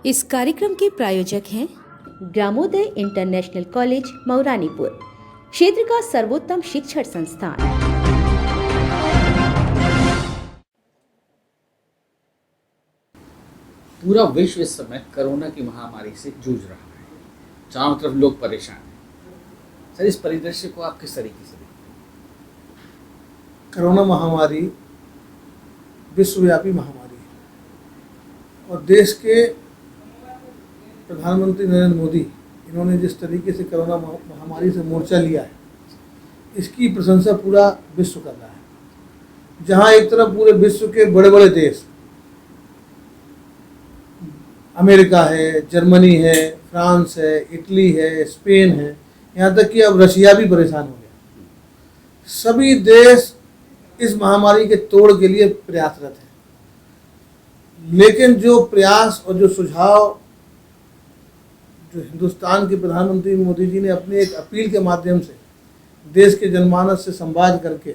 इस कार्यक्रम के प्रायोजक हैं ग्रामोदय इंटरनेशनल कॉलेज मऊरानीपुर, क्षेत्र का सर्वोत्तम शिक्षण संस्थान। पूरा विश्व इस समय कोरोना की महामारी से जूझ रहा है। चारों तरफ लोग परेशान हैं। सर, इस परिदृश्य को आप किस तरीके से देखते हैं? कोरोना महामारी विश्वव्यापी महामारी है और देश के प्रधानमंत्री नरेंद्र मोदी इन्होंने जिस तरीके से कोरोना महामारी से मोर्चा लिया है, इसकी प्रशंसा पूरा विश्व कर रहा है। जहां एक तरफ पूरे विश्व के बड़े बड़े देश, अमेरिका है, जर्मनी है, फ्रांस है, इटली है, स्पेन है, यहाँ तक कि अब रशिया भी परेशान हो गया। सभी देश इस महामारी के तोड़ के लिए प्रयासरत हैं। लेकिन जो प्रयास और जो सुझाव जो हिंदुस्तान के प्रधानमंत्री मोदी जी ने अपनी एक अपील के माध्यम से देश के जनमानस से संवाद करके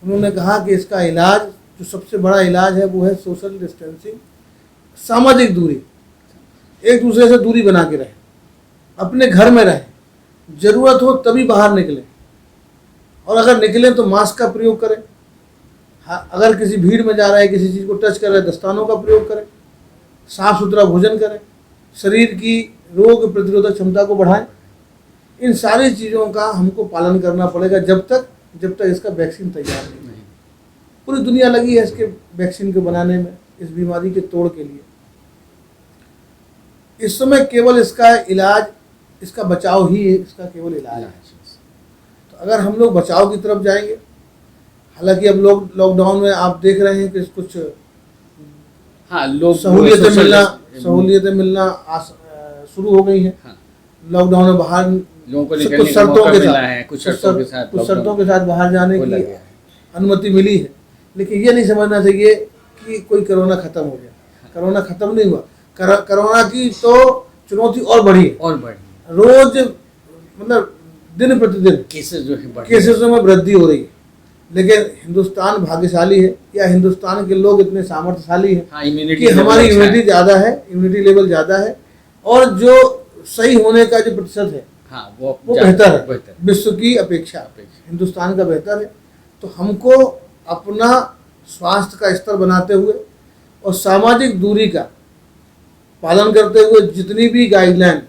उन्होंने कहा कि इसका इलाज, जो सबसे बड़ा इलाज है, वो है सोशल डिस्टेंसिंग, सामाजिक दूरी, एक दूसरे से दूरी बना के रहें, अपने घर में रहें, जरूरत हो तभी बाहर निकलें और अगर निकलें तो मास्क का प्रयोग करें। अगर किसी भीड़ में जा रहा है, किसी चीज़ को टच कर रहा है, दस्तानों का प्रयोग करें, साफ सुथरा भोजन करें, शरीर की रोग प्रतिरोधक क्षमता को बढ़ाएं। इन सारी चीज़ों का हमको पालन करना पड़ेगा जब तक इसका वैक्सीन तैयार नहीं है। पूरी दुनिया लगी है इसके वैक्सीन को बनाने में, इस बीमारी के तोड़ के लिए। इस समय केवल इसका इलाज, इसका बचाव ही इसका केवल इलाज है। तो अगर हम लोग बचाव की तरफ जाएंगे, हालांकि अब लोग लॉकडाउन में आप देख रहे हैं कि कुछ सहूलियतें मिलना शुरू हो गई हैं। लॉकडाउन में बाहर लोगों को कुछ शर्तों के साथ बाहर जाने की अनुमति मिली है। लेकिन ये नहीं समझना चाहिए कि कोई कोरोना खत्म हो गया। कोरोना खत्म नहीं हुआ। कोरोना की तो चुनौती और बढ़ी है। रोज मतलब दिन प्रतिदिन केसेस में वृद्धि हो रही है। लेकिन हिंदुस्तान भाग्यशाली है, या हिंदुस्तान के लोग इतने सामर्थ्यशाली हैं कि हमारी इम्यूनिटी ज़्यादा है, इम्यूनिटी लेवल ज़्यादा है और जो सही होने का जो प्रतिशत है वो बेहतर है। विश्व की अपेक्षा हिंदुस्तान का बेहतर है। तो हमको अपना स्वास्थ्य का स्तर बनाते हुए और सामाजिक दूरी का पालन करते हुए जितनी भी गाइडलाइन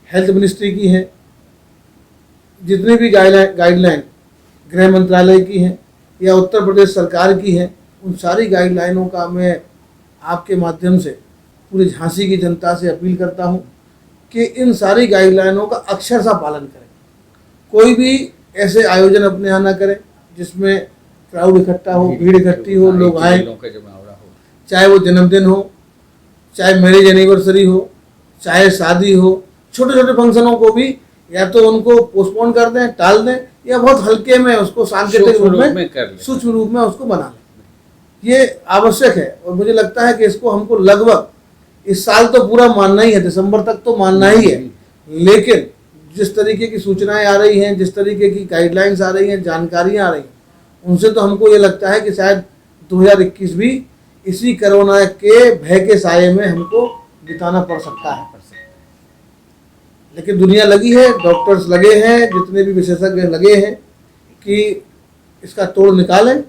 हेल्थ मिनिस्ट्री की हैं, जितनी भी गाइडलाइन गृह मंत्रालय की हैं या उत्तर प्रदेश सरकार की हैं, उन सारी गाइडलाइनों का मैं आपके माध्यम से पूरी झांसी की जनता से अपील करता हूं कि इन सारी गाइडलाइनों का अक्षरशः पालन करें। कोई भी ऐसे आयोजन अपने यहाँ ना करें जिसमें क्राउड इकट्ठा हो, भीड़ इकट्ठी हो, लोग आए, चाहे वो जन्मदिन हो, चाहे मैरिज एनिवर्सरी हो, चाहे शादी हो। छोटे छोटे फंक्शनों को भी या तो उनको पोस्टपोन कर दें, टाल दें, या बहुत हल्के में उसको सांकेतिक रूप में, सूक्ष्म रूप में उसको बना लें। ये आवश्यक है और मुझे लगता है कि इसको हमको लगभग इस साल तो पूरा मानना ही है, दिसंबर तक तो मानना ही है। लेकिन जिस तरीके की सूचनाएं आ रही हैं, जिस तरीके की गाइडलाइंस आ रही हैं, जानकारियां आ रही हैं, उनसे तो हमको ये लगता है कि शायद 2021 भी इसी कोरोना के भय के साये में हमको बिताना पड़ सकता है। लेकिन दुनिया लगी है, डॉक्टर्स लगे हैं, जितने भी विशेषज्ञ लगे हैं कि इसका तोड़ निकालें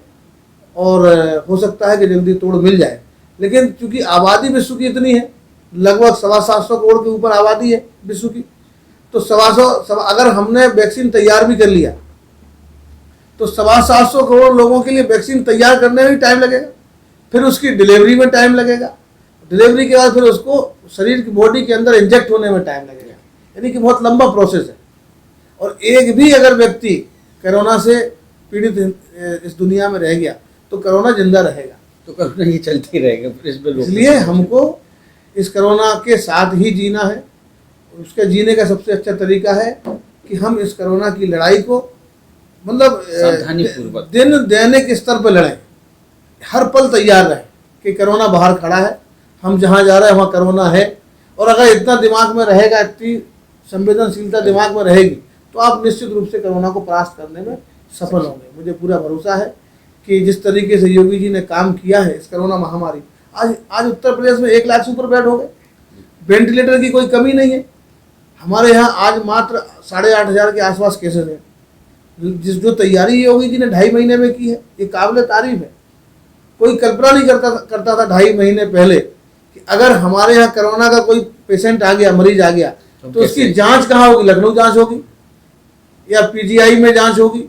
और हो सकता है कि जल्दी तोड़ मिल जाए। लेकिन चूंकि आबादी विश्व की इतनी है, लगभग 750 करोड़ के ऊपर आबादी है विश्व की, तो 750 अगर हमने वैक्सीन तैयार भी कर लिया तो 750 करोड़ लोगों के लिए वैक्सीन तैयार करने में भी टाइम लगेगा, फिर उसकी डिलीवरी में टाइम लगेगा, डिलीवरी के बाद फिर उसको शरीर की बॉडी के अंदर इंजेक्ट होने में टाइम लगेगा, यानी कि बहुत लंबा प्रोसेस है। और एक भी अगर व्यक्ति कोरोना से पीड़ित इस दुनिया में रह गया तो कोरोना जिंदा रहेगा, तो कोरोना ये चलती रहेगा। इसलिए हमको इस कोरोना के साथ ही जीना है। उसके जीने का सबसे अच्छा तरीका है कि हम इस कोरोना की लड़ाई को मतलब सावधानीपूर्वक दिन दैनिक स्तर पर लड़ें, हर पल तैयार रहें कि कोरोना बाहर खड़ा है, हम जहाँ जा रहे हैं वहाँ कोरोना है। और अगर इतना दिमाग में रहेगा, इतनी संवेदनशीलता दिमाग में रहेगी, तो आप निश्चित रूप से कोरोना को परास्त करने में सफल होंगे। मुझे पूरा भरोसा है कि जिस तरीके से योगी जी ने काम किया है इस कोरोना महामारी, आज उत्तर प्रदेश में 1 लाख से ऊपर बेड हो गए। वेंटिलेटर की कोई कमी नहीं है। हमारे यहाँ आज मात्र 8,500 के आसपास केसेस हैं। जो तैयारी योगी जी ने 2.5 महीने में की है, ये काबिल तारीफ है। कोई कल्पना नहीं करता था 2.5 महीने पहले कि अगर हमारे यहाँ कोरोना का कोई पेशेंट आ गया, मरीज आ गया, तो उसकी जांच कहाँ होगी? लखनऊ जांच होगी, या पीजीआई में जांच होगी,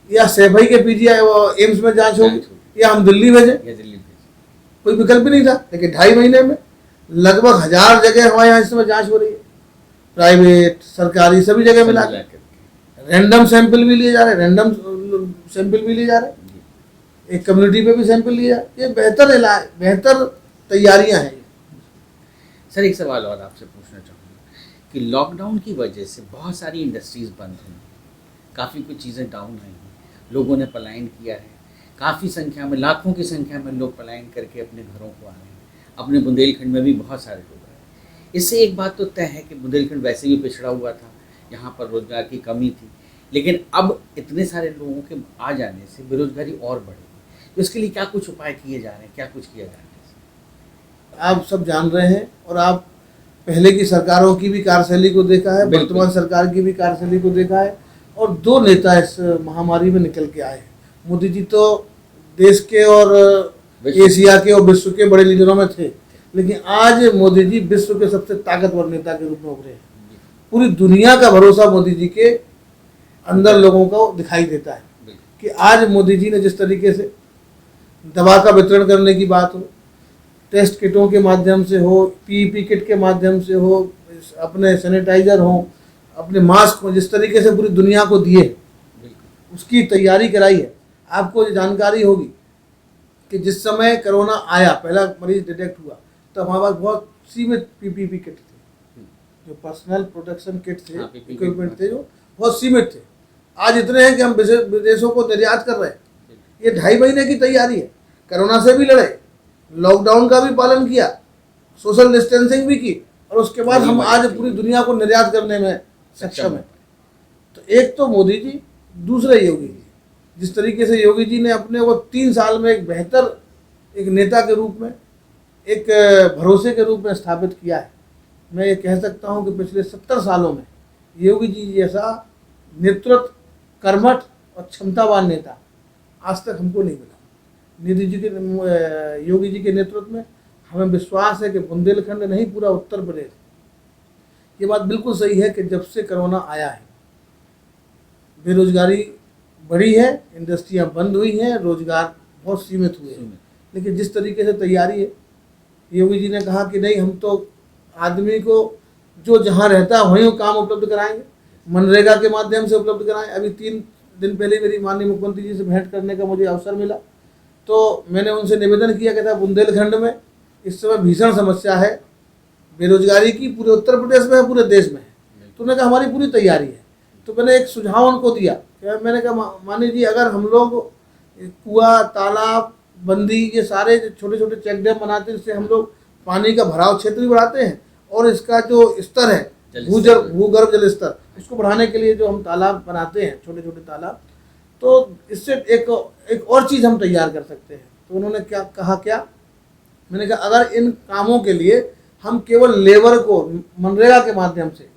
या सैफई के पीजीआई एम्स में जांच होगी, या हम दिल्ली भेजें। कोई विकल्प नहीं था। लेकिन 2.5 महीने में लगभग 1000 जगह हमारे यहाँ इस समय जांच हो रही है, प्राइवेट सरकारी सभी जगह मिला के। रैंडम सैंपल भी लिए जा रहे हैं, एक कम्युनिटी पे भी सैंपल लिए जा रहे। ये बेहतर तैयारियां हैं। सर एक सवाल और आपसे पूछना चाहूँगा कि लॉकडाउन की वजह से बहुत सारी इंडस्ट्रीज़ बंद हुई, काफ़ी कुछ चीज़ें डाउन हुई, लोगों ने पलायन किया है, काफ़ी संख्या में, लाखों की संख्या में लोग पलायन करके अपने घरों को आ रहे हैं। अपने बुंदेलखंड में भी बहुत सारे लोग आए। इससे एक बात तो तय है कि बुंदेलखंड वैसे भी पिछड़ा हुआ था, यहाँ पर रोजगार की कमी थी, लेकिन अब इतने सारे लोगों के आ जाने से बेरोजगारी और बढ़ेगी। तो इसके लिए क्या कुछ उपाय किए जा रहे हैं, क्या कुछ किया जा रहा है? आप सब जान रहे हैं, और आप पहले की सरकारों की भी कार्यशैली को देखा है, वर्तमान सरकार की भी कार्यशैली को देखा है, और 2 नेता इस महामारी में निकल के आए हैं। मोदी जी तो देश के और एशिया के और विश्व के बड़े लीडरों में थे, लेकिन आज मोदी जी विश्व के सबसे ताकतवर नेता के रूप में उभरे हैं। पूरी दुनिया का भरोसा मोदी जी के अंदर लोगों को दिखाई देता है कि आज मोदी जी ने जिस तरीके से दवा का वितरण करने की बात हो, टेस्ट किटों के माध्यम से हो, पीईपी किट के माध्यम से हो, अपने सैनिटाइजर हो, अपने मास्क हो, जिस तरीके से पूरी दुनिया को दिए, उसकी तैयारी कराई है। आपको जानकारी होगी कि जिस समय कोरोना आया, पहला मरीज डिटेक्ट हुआ, तो हमारे पास बहुत सीमित पीपीपी किट थे, जो पर्सनल प्रोटेक्शन किट थे, इक्विपमेंट थे, जो बहुत सीमित थे। आज इतने हैं कि हम विदेशों को निर्यात कर रहे हैं। ये 2.5 महीने की तैयारी है। कोरोना से भी लड़े, लॉकडाउन का भी पालन किया, सोशल डिस्टेंसिंग भी की, और उसके बाद हम आज पूरी दुनिया को निर्यात करने में सक्षम है। तो एक तो मोदी जी, दूसरे योगी जी। जिस तरीके से योगी जी ने अपने को 3 साल में एक बेहतर एक नेता के रूप में, एक भरोसे के रूप में स्थापित किया है, मैं ये कह सकता हूँ कि पिछले 70 सालों में योगी जी जैसा नेतृत्व, कर्मठ और क्षमतावान नेता आज तक हमको नहीं मिला। योगी जी के नेतृत्व में हमें विश्वास है कि बुंदेलखंड नहीं, पूरा उत्तर प्रदेश, ये बात बिल्कुल सही है कि जब से कोरोना आया है बेरोजगारी बढ़ी है, इंडस्ट्रियां बंद हुई हैं, रोजगार बहुत सीमित हुए हैं। लेकिन जिस तरीके से तैयारी है, योगी जी ने कहा कि नहीं, हम तो आदमी को जो जहाँ रहता है वहीं काम उपलब्ध कराएंगे, मनरेगा के माध्यम से उपलब्ध कराएं। अभी 3 दिन पहले मेरी माननीय मुख्यमंत्री जी से भेंट करने का मुझे अवसर मिला, तो मैंने उनसे निवेदन किया कि था बुंदेलखंड में इस समय भीषण समस्या है बेरोजगारी की, पूरे उत्तर प्रदेश में है, पूरे देश में है। तो उन्होंने कहा हमारी पूरी तैयारी है। तो मैंने एक सुझाव उनको दिया, मैंने कहा माननीय जी, अगर हम लोग कुआं, तालाब, बंदी, ये सारे छोटे छोटे चेक डैम बनाते हैं, इससे हम लोग पानी का भराव क्षेत्र भी बढ़ाते हैं, और इसका जो स्तर है भूगर्भ जल स्तर, उसको बढ़ाने के लिए जो हम तालाब बनाते हैं, छोटे छोटे तालाब, तो इससे एक और चीज़ हम तैयार कर सकते हैं। तो उन्होंने क्या कहा, मैंने कहा अगर इन कामों के लिए हम केवल लेबर को मनरेगा के माध्यम से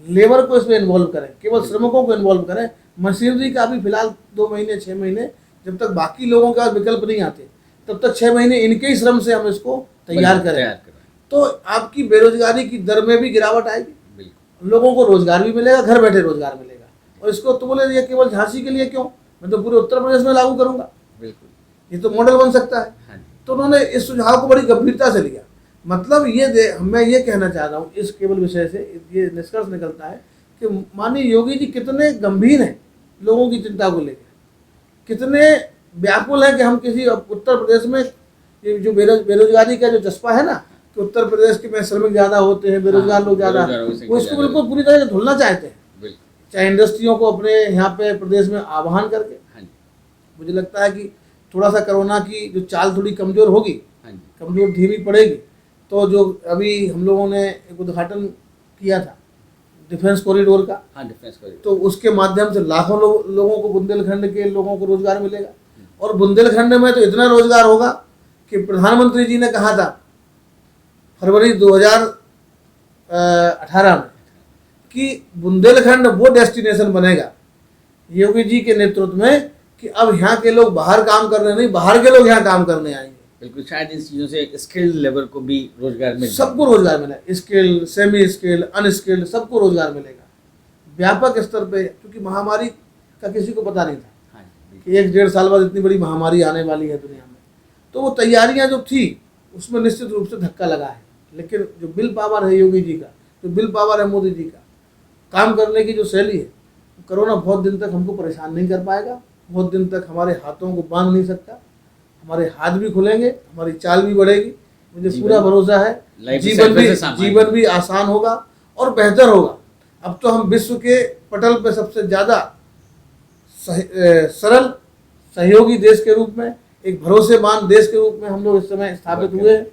लेबर को इसमें इन्वॉल्व करें, केवल श्रमिकों को इन्वॉल्व करें, मशीनरी का भी फिलहाल 2 महीने 6 महीने, जब तक बाकी लोगों का विकल्प नहीं आते तब तक 6 महीने इनके ही श्रम से हम इसको तैयार करें, तो आपकी बेरोजगारी की दर में भी गिरावट आएगी, लोगों को रोजगार भी मिलेगा, घर बैठे रोजगार मिलेगा। और इसको तो बोले ये केवल झांसी के लिए क्यों, मैं तो पूरे उत्तर प्रदेश में लागू करूंगा, ये तो मॉडल बन सकता है। तो उन्होंने इस सुझाव को बड़ी गंभीरता से लिया। मतलब मैं ये कहना चाह रहा हूँ, इस केवल विषय से ये निष्कर्ष निकलता है कि माननीय योगी जी कितने गंभीर हैं लोगों की चिंता को लेकर, कितने व्याकुल हैं कि हम किसी उत्तर प्रदेश में ये जो बेरोजगारी का जो जज्बा है ना, कि उत्तर प्रदेश के में श्रमिक ज़्यादा होते हैं, बेरोजगार लोग ज़्यादा, वो इसको बिल्कुल पूरी तरह से धुलना चाहते हैं, चाहे इंडस्ट्रियों को अपने यहाँ पे प्रदेश में आह्वान करके। मुझे लगता है कि थोड़ा सा कोरोना की जो चाल थोड़ी कमज़ोर होगी, कमज़ोर धीमी पड़ेगी, तो जो अभी हम लोगों ने एक उद्घाटन किया था डिफेंस कॉरिडोर का, तो उसके माध्यम से लाखों लोगों को, बुंदेलखंड के लोगों को रोजगार मिलेगा। और बुंदेलखंड में तो इतना रोजगार होगा कि प्रधानमंत्री जी ने कहा था फरवरी 18 में कि बुंदेलखंड वो डेस्टिनेशन बनेगा योगी जी के नेतृत्व में कि अब यहाँ के लोग बाहर काम करने नहीं, बाहर के लोग यहाँ काम करने आएंगे। बिल्कुल, शायद इन चीज़ों से स्किल्ड लेबर को भी रोजगार मिल सबको रोजगार मिला, स्किल्ड, सेमी स्किल्ड, अनस्किल्ड, सबको रोजगार मिलेगा व्यापक स्तर पे, क्योंकि महामारी का किसी को पता नहीं था हाँ जी, कि 1-1.5 साल बाद इतनी बड़ी महामारी आने वाली है दुनिया में। तो वो तैयारियां जो थी उसमें निश्चित रूप से धक्का लगा है, लेकिन जो विल पावर है योगी जी का, जो विल पावर है मोदी जी का, काम करने की जो शैली है, कोरोना बहुत दिन तक हमको परेशान नहीं कर पाएगा, बहुत दिन तक हमारे हाथों को बांध नहीं सकता, हमारे हाथ भी खुलेंगे, हमारी चाल भी बढ़ेगी, मुझे पूरा भरोसा है, जीवन भी आसान होगा और बेहतर होगा। अब तो हम विश्व के पटल पे सबसे ज़्यादा सरल सहयोगी देश के रूप में, एक भरोसेमान देश के रूप में हम लोग इस समय स्थापित हुए हैं।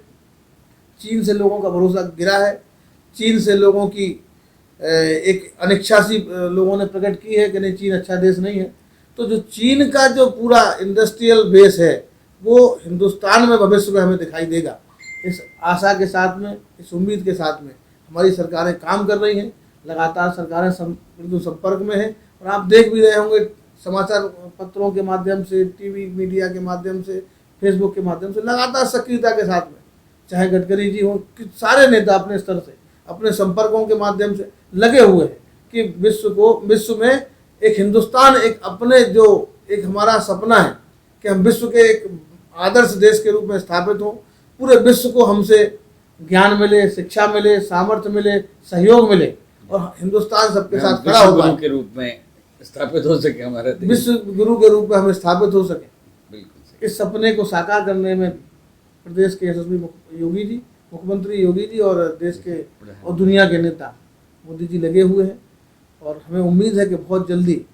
चीन से लोगों का भरोसा गिरा है, चीन से लोगों की एक अनिच्छा सी लोगों ने प्रकट की है कि नहीं, चीन अच्छा देश नहीं है। तो जो चीन का जो पूरा इंडस्ट्रियल बेस है वो हिंदुस्तान में भविष्य में हमें दिखाई देगा। इस आशा के साथ में, इस उम्मीद के साथ में हमारी सरकारें काम कर रही हैं, लगातार सरकारें बिल्कुल संपर्क में हैं। और आप देख भी रहे होंगे समाचार पत्रों के माध्यम से, टीवी मीडिया के माध्यम से, फेसबुक के माध्यम से लगातार सक्रियता के साथ में, चाहे गडकरी जी हों, कि सारे नेता अपने स्तर से, अपने संपर्कों के माध्यम से लगे हुए हैं कि विश्व में एक हिंदुस्तान, एक अपने जो एक हमारा सपना है कि हम विश्व के एक आदर्श देश के रूप में स्थापित हों, पूरे विश्व को हमसे ज्ञान मिले, शिक्षा मिले, सामर्थ्य मिले, सहयोग मिले और हिंदुस्तान सबके साथ खड़ा होगा के रूप में स्थापित हो सके, हमारा विश्व गुरु के रूप में हम स्थापित हो सके। बिल्कुल, इस सपने को साकार करने में प्रदेश के यशस्वी योगी जी, मुख्यमंत्री योगी जी और देश के और दुनिया के नेता मोदी जी लगे हुए हैं। और हमें उम्मीद है कि बहुत जल्दी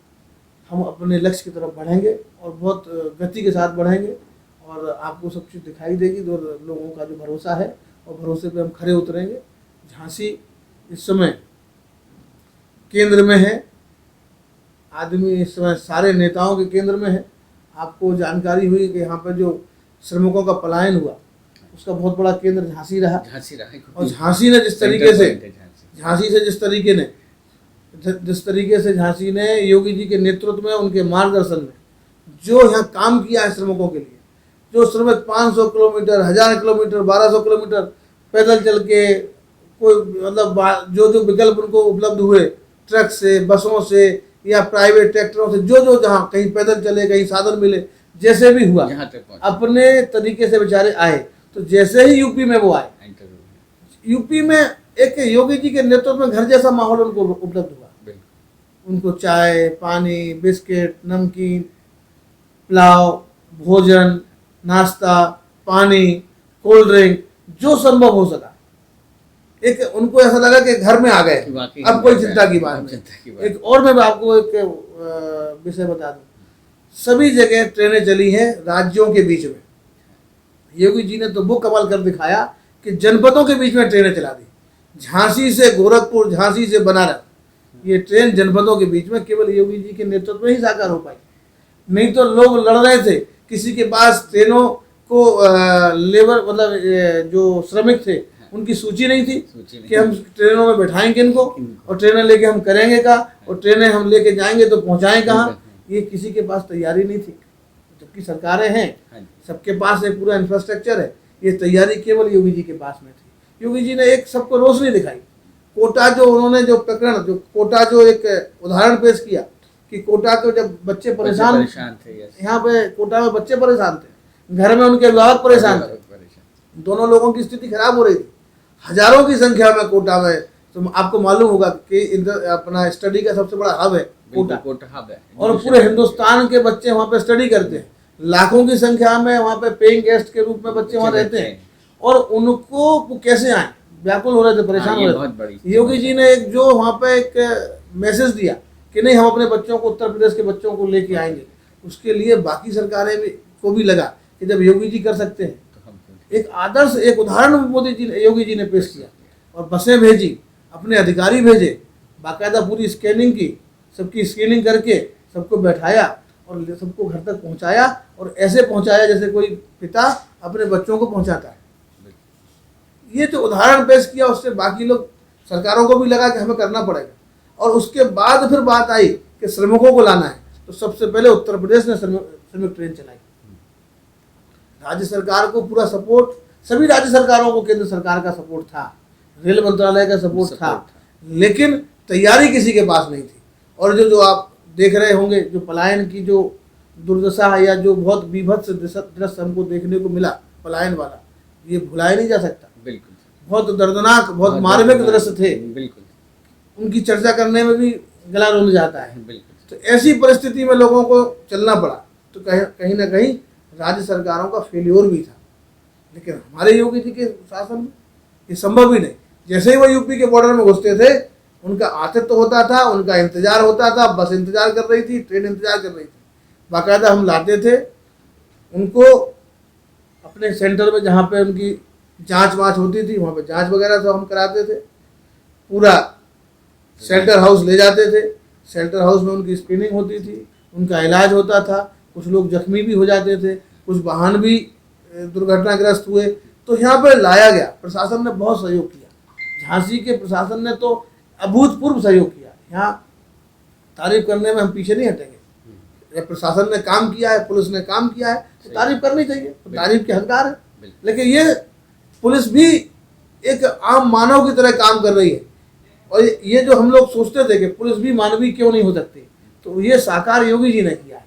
हम अपने लक्ष्य की तरफ बढ़ेंगे और बहुत गति के साथ बढ़ेंगे और आपको सब चीज़ दिखाई देगी। तो लोगों का जो भरोसा है और भरोसे पे हम खरे उतरेंगे। झांसी इस समय केंद्र में है, आदमी इस समय सारे नेताओं के केंद्र में है। आपको जानकारी हुई कि यहाँ पर जो श्रमिकों का पलायन हुआ उसका बहुत बड़ा केंद्र झांसी रहा। और झांसी ने जिस तरीके से झांसी ने योगी जी के नेतृत्व में, उनके मार्गदर्शन में जो यहाँ काम किया है श्रमिकों के लिए, जो श्रमिक 500 किलोमीटर, 1000 किलोमीटर, 1200 किलोमीटर पैदल चल के, कोई मतलब जो विकल्प उनको उपलब्ध हुए, ट्रक से, बसों से या प्राइवेट ट्रैक्टरों से, जो जहाँ कहीं पैदल चले, कहीं साधन मिले, जैसे भी हुआ अपने तरीके से बेचारे आए। तो जैसे ही यूपी में वो आए, यूपी में एक योगी जी के नेतृत्व में घर जैसा माहौल उनको उपलब्ध हुआ। उनको चाय, पानी, बिस्किट, नमकीन, पुलाव, भोजन, नाश्ता, पानी, कोल्ड ड्रिंक, जो संभव हो सका, एक उनको ऐसा लगा कि घर में आ गए, अब कोई चिंता की बात नहीं। एक और मैं आपको एक विषय बता दूं, सभी जगह ट्रेनें चली हैं राज्यों के बीच में। योगी जी ने तो वो कमाल कर दिखाया कि जनपदों के बीच में ट्रेनें चला दी। झांसी से गोरखपुर, झांसी से बनारस, ये ट्रेन जनपदों के बीच में केवल योगी जी के नेतृत्व में ही साकार हो पाई। नहीं तो लोग लड़ रहे थे, किसी के पास ट्रेनों को लेबर मतलब जो श्रमिक थे उनकी सूची नहीं थी कि हम ट्रेनों में बैठाएंगे इनको और ट्रेनें लेके हम करेंगे क्या, और ट्रेनें हम लेके जाएंगे तो पहुंचाएं कहाँ, ये किसी के पास तैयारी नहीं थी। जबकि सरकारें हैं, सबके पास एक पूरा इंफ्रास्ट्रक्चर है, ये तैयारी केवल योगी जी के पास में थी। योगी जी ने एक सबको रोशनी दिखाई। कोटा जो उन्होंने जो प्रकरण, जो कोटा जो एक उदाहरण पेश किया कि कोटा को जब बच्चे परेशान थे, यहाँ पे कोटा में बच्चे परेशान थे, घर में उनके अभिभावक परेशान थे, दोनों लोगों की स्थिति खराब हो रही थी। हजारों की संख्या में कोटा में, तो आपको मालूम होगा कि अपना स्टडी का सबसे बड़ा हब है कोटा हब है, और पूरे हिंदुस्तान के बच्चे वहाँ पे स्टडी करते हैं। लाखों की संख्या में वहाँ पे पेइंग गेस्ट के रूप में बच्चे वहाँ रहते हैं और उनको वो कैसे आए, व्याकुल हो रहे थे, परेशान हो रहे थे। योगी जी ने एक जो वहाँ पे एक मैसेज दिया कि नहीं, हम अपने बच्चों को, उत्तर प्रदेश के बच्चों को लेके आएंगे। उसके लिए बाकी सरकारें को भी लगा कि जब योगी जी कर सकते हैं, एक आदर्श, एक उदाहरण मोदी जी, योगी जी ने पेश किया और बसें भेजी, अपने अधिकारी भेजे, बाकायदा पूरी स्कैनिंग की, सबकी स्क्रीनिंग करके सबको बैठाया और सबको घर तक पहुंचाया और ऐसे पहुंचाया जैसे कोई पिता अपने बच्चों को पहुंचाता है। ये जो उदाहरण पेश किया उससे बाकी लोग सरकारों को भी लगा कि हमें करना पड़ेगा, और उसके बाद फिर बात आई कि श्रमिकों को लाना है, तो सबसे पहले उत्तर प्रदेश ने श्रमिक ट्रेन चलाई। राज्य सरकार को पूरा सपोर्ट, सभी राज्य सरकारों को केंद्र सरकार का सपोर्ट था, रेल मंत्रालय का सपोर्ट था, लेकिन तैयारी किसी के पास नहीं थी। और जो आप देख रहे होंगे, जो पलायन की जो दुर्दशा है या जो बहुत बीभत्स दृश्य हमको देखने को मिला पलायन वाला, ये भुलाया नहीं जा सकता। बिल्कुल, बहुत दर्दनाक, बहुत मार्मिक दृश्य थे। बिल्कुल, उनकी चर्चा करने में भी गला रुंध जाता है। बिल्कुल। तो ऐसी परिस्थिति में लोगों को चलना पड़ा, तो कहीं ना कहीं राज्य सरकारों का फेल्योर भी था। लेकिन हमारे योगी जी के शासन में ये संभव ही नहीं। जैसे ही वो यूपी के बॉर्डर में घुसते थे, उनका आतिथ्य होता था, उनका इंतजार होता था, बस इंतजार कर रही थी, ट्रेन इंतजार कर रही थी। बाकायदा हम लाते थे उनको अपने सेंटर में, जहाँ पे उनकी जांच वाँच होती थी, वहाँ पे जांच वगैरह तो हम कराते थे। पूरा सेंटर हाउस ले जाते थे, सेंटर हाउस में उनकी स्क्रीनिंग होती थी, उनका इलाज होता था। कुछ लोग जख्मी भी हो जाते थे, कुछ वाहन भी दुर्घटनाग्रस्त हुए, तो यहाँ पे लाया गया। प्रशासन ने बहुत सहयोग किया, झांसी के प्रशासन ने तो अभूतपूर्व सहयोग किया। यहाँ तारीफ करने में हम पीछे नहीं हटेंगे। प्रशासन ने काम किया है, पुलिस ने काम किया है, तो तारीफ करनी चाहिए, तो तारीफ के हकदार है। लेकिन ये पुलिस भी एक आम मानव की तरह काम कर रही है। और ये जो हम लोग सोचते थे कि पुलिस भी मानवीय क्यों नहीं हो सकती, तो ये साकार योगी जी ने किया है।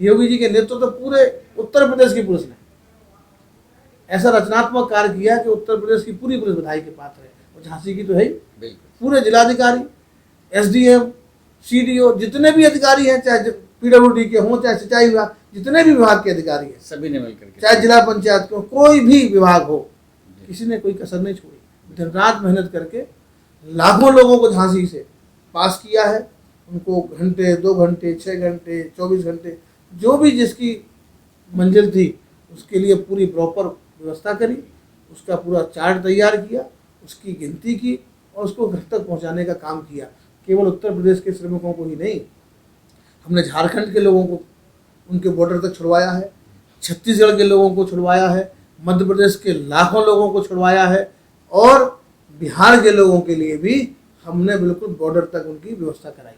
योगी जी के नेतृत्व तो पूरे उत्तर प्रदेश की पुलिस ने ऐसा रचनात्मक कार्य किया कि उत्तर प्रदेश की पूरी पुलिस बधाई के पात्र है। और झांसी की तो है ही। पूरे जिलाधिकारी, एसडीएम, सीडीओ, जितने भी अधिकारी हैं, चाहे पीडब्ल्यूडी के हों, चाहे सिंचाई विभाग, जितने भी विभाग के अधिकारी हैं, सभी ने मिलकर, चाहे जिला पंचायत को, कोई भी विभाग हो, किसी ने कोई कसर नहीं छोड़ी। दिन रात मेहनत करके लाखों लोगों को झांसी से पास किया है। उनको घंटे, 2 घंटे, 6 घंटे, 24 घंटे, जो भी जिसकी मंजिल थी, उसके लिए पूरी प्रॉपर व्यवस्था करी, उसका पूरा चार्ट तैयार किया, उसकी गिनती की और उसको घर तक पहुंचाने का काम किया। केवल उत्तर प्रदेश के श्रमिकों को ही नहीं, हमने झारखंड के लोगों को उनके बॉर्डर तक छुड़वाया है, छत्तीसगढ़ के लोगों को छुड़वाया है, मध्य प्रदेश के लाखों लोगों को छुड़वाया है, और बिहार के लोगों के लिए भी हमने बिल्कुल बॉर्डर तक उनकी व्यवस्था कराई,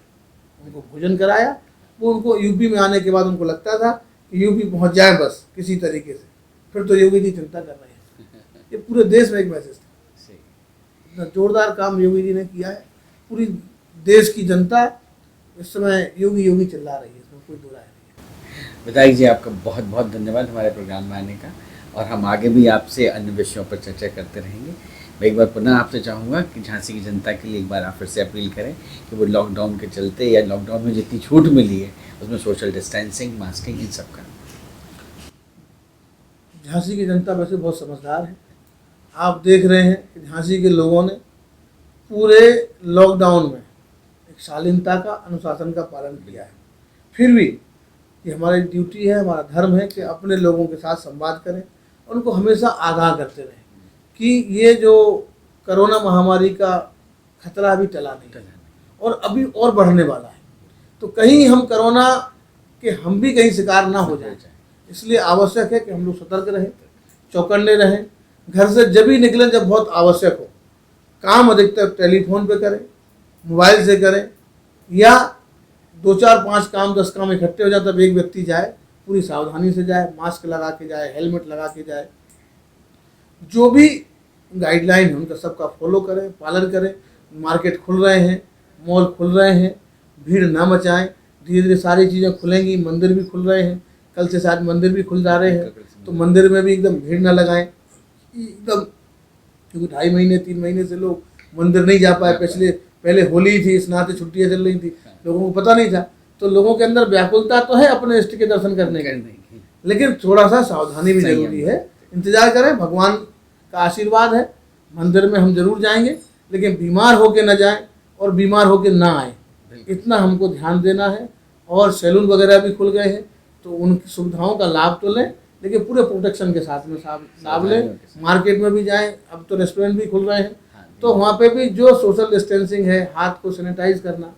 उनको भोजन कराया। वो उनको यूपी में आने के बाद उनको लगता था कि यूपी पहुंच जाए बस किसी तरीके से, फिर तो योगी जी चिंता कर रहे हैं। ये पूरे देश में एक मैसेज था। इतना जोरदार काम योगी जी ने किया है। पूरी देश की जनता इस समय योगी योगी चिल्ला रही है, इसमें कोई दो राय नहीं है। विधायक जी, आपका बहुत बहुत धन्यवाद हमारे प्रोग्राम में आने का, और हम आगे भी आपसे अन्य विषयों पर चर्चा करते रहेंगे। मैं एक बार पुनः आपसे चाहूँगा कि झांसी की जनता के लिए एक बार आप फिर से अपील करें कि वो लॉकडाउन के चलते या लॉकडाउन में जितनी छूट मिली है उसमें सोशल डिस्टेंसिंग, मास्किंग, इन सब का। झांसी की जनता वैसे बहुत समझदार है। आप देख रहे हैं कि झांसी के लोगों ने पूरे लॉकडाउन में एक शालीनता का, अनुशासन का पालन किया है। फिर भी ये हमारी ड्यूटी है, हमारा धर्म है कि अपने लोगों के साथ संवाद करें, उनको हमेशा आगाह करते रहें कि ये जो कोरोना महामारी का खतरा अभी टला नहीं और अभी और बढ़ने वाला है। तो कहीं हम कोरोना के हम भी कहीं शिकार ना हो जाए, इसलिए आवश्यक है कि हम लोग सतर्क रहें, चौकन्ने रहें। घर से जब भी निकलें जब बहुत आवश्यक हो। काम अधिकतर टेलीफोन पे करें, मोबाइल से करें, या 2, 4, 5 काम, 10 काम इकट्ठे हो जाए तब एक व्यक्ति जाए, पूरी सावधानी से जाए, मास्क लगा के जाए, हेलमेट लगा के जाए। जो भी गाइडलाइन है उनका सबका फॉलो करें, पालन करें। मार्केट खुल रहे हैं, मॉल खुल रहे हैं, भीड़ ना मचाएं। धीरे धीरे सारी चीज़ें खुलेंगी, मंदिर भी खुल रहे हैं, कल से शायद मंदिर भी खुल जा रहे हैं, तो मंदिर में भी एकदम भीड़ ना लगाएं एकदम, क्योंकि 2.5 महीने 3 महीने से लोग मंदिर नहीं जा पाए। पहले होली थी, स्नात छुट्टियाँ चल रही थी, लोगों को पता नहीं था, तो लोगों के अंदर व्याकुलता तो है अपने इष्ट के दर्शन करने की, लेकिन थोड़ा सा सावधानी भी जरूरी है। इंतजार करें, भगवान का आशीर्वाद है, मंदिर में हम जरूर जाएंगे, लेकिन बीमार होके न जाएं और बीमार होके ना आए, इतना हमको ध्यान देना है। और सैलून वगैरह भी खुल गए हैं, तो उनकी सुविधाओं का लाभ तो लें, लेकिन पूरे प्रोटेक्शन के साथ में लाभ लें। मार्केट में भी जाएं, अब तो रेस्टोरेंट भी खुल रहे हैं, तो वहाँ पे भी जो सोशल डिस्टेंसिंग है, हाथ को सैनिटाइज करना,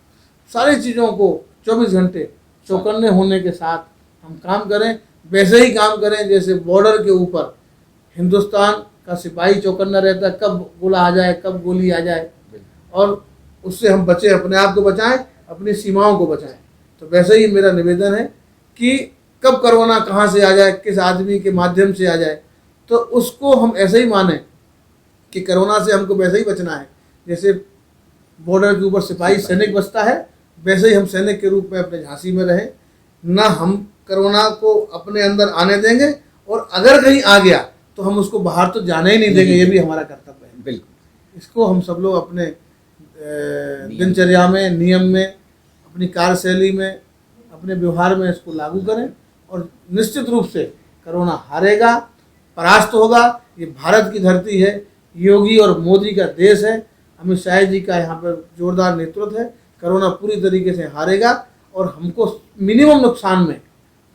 सारी चीज़ों को 24 घंटे चौकन्ने होने के साथ हम काम करें। वैसे ही काम करें जैसे बॉर्डर के ऊपर हिंदुस्तान का सिपाही चौकन्ना रहता है, कब गोला आ जाए, कब गोली आ जाए। और उससे हम बचें, अपने आप को बचाएं, अपनी सीमाओं को बचाएं। तो वैसे ही मेरा निवेदन है कि कब कोरोना कहाँ से आ जाए, किस आदमी के माध्यम से आ जाए, तो उसको हम ऐसे ही माने कि कोरोना से हमको वैसे ही बचना है जैसे बॉर्डर के ऊपर सिपाही सैनिक बचता है, वैसे ही हम सैनिक के रूप में अपने झांसी में रहें। ना हम कोरोना को अपने अंदर आने देंगे, और अगर कहीं आ गया तो हम उसको बाहर तो जाने ही नहीं देंगे, ये भी हमारा कर्तव्य है। बिल्कुल, इसको हम सब लोग अपने दिनचर्या में, नियम में, अपनी कार्यशैली में, अपने व्यवहार में इसको लागू करें, और निश्चित रूप से कोरोना हारेगा, परास्त होगा। ये भारत की धरती है, योगी और मोदी का देश है, अमित शाह जी का यहाँ पर जोरदार नेतृत्व है। कोरोना पूरी तरीके से हारेगा, और हमको मिनिमम नुकसान में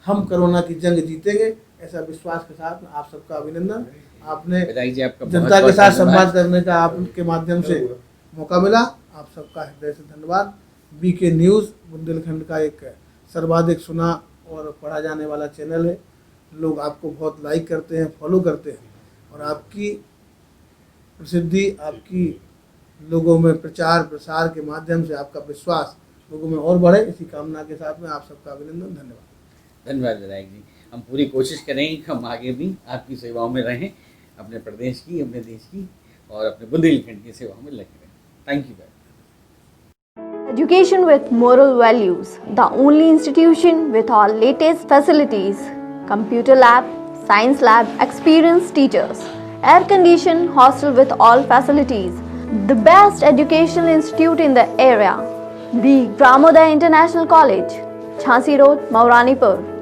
हम कोरोना की जंग जीतेंगे, ऐसा विश्वास के साथ आप सबका अभिनंदन। आपने जनता के साथ संवाद करने का आपके माध्यम से मौका मिला, आप सबका हृदय से धन्यवाद। बीके न्यूज़ बुंदेलखंड का एक सर्वाधिक सुना और पढ़ा जाने वाला चैनल है। लोग आपको बहुत लाइक करते हैं, फॉलो करते हैं, और आपकी प्रसिद्धि, आपकी लोगों में प्रचार प्रसार के माध्यम से आपका विश्वास लोगों में और बढ़े, इसी कामना के साथ में आप सबका अभिनंदन, धन्यवाद। धन्यवाद विधायक जी। हम पूरी कोशिश करेंगे कि हम आगे भी आपकी सेवाओं में रहें, अपने प्रदेश की, अपने देश की और अपने बुंदेलखंड की सेवाओं में लगे रहें। Thank you very much. Education with moral values, the only institution with all latest facilities, computer lab, science lab, experienced teachers, air conditioned hostel with all facilities, the best educational institute in the area, the Gramodaya International College, Jhansi Road, Mauranipur.